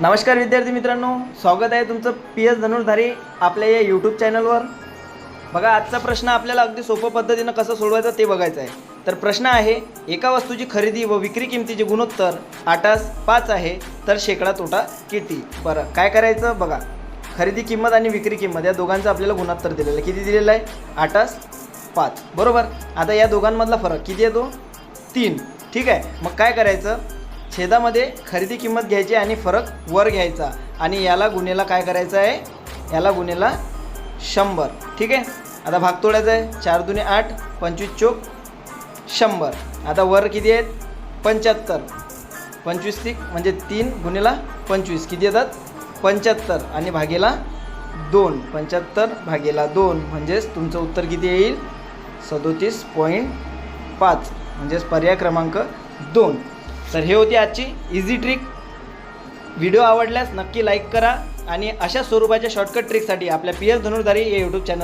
नमस्कार विद्यार्थी मित्रांनो, स्वागत आहे तुमचं पी एस धनुर्धारी आपल्या या यूट्यूब चॅनलवर। बघा, आजचा प्रश्न आपल्याला अगदी सोप्या पद्धतीनं कसं सोडवायचं ते बघायचं आहे। तर प्रश्न आहे, एका वस्तूची खरेदी व विक्री किमतीचे गुणोत्तर 8:5 आहे, तर शेकडा तोटा किती? बरं, काय करायचं बघा, खरेदी किंमत आणि विक्री किंमत या दोघांचं आपल्याला गुणोत्तर दिलेलं आहे। किती दिलेलं आहे? 8:5 बरोबर। आता या दोघांमधला फरक किती येतो? 3। ठीक आहे, मग काय करायचं, छेदामध्ये खरेदी किंमत घ्यायची आणि फरक वर घ्यायचा आणि याला गुणेला काय करायचं आहे, याला गुणेला 100। ठीक आहे, आता भाग तोडायचा आहे। 4 दुने 8, 25 चोक 100। आता वर किती आहेत? 75। 25 म्हणजे 3 गुणेला 25 किती येतात? 75 आणि भागेला 2। 75 भागेला 2 म्हणजेच तुमचं उत्तर किती येईल? 37.5 म्हणजेच पर्याय क्रमांक 2। तर हे होती आजची इझी ट्रिक। व्हिडिओ आवडल्यास नक्की लाईक करा आणि अशा स्वरूपाच्या शॉर्टकट ट्रिकसाठी आपल्या पी एस धनुर्धारी या यूट्यूब चॅनल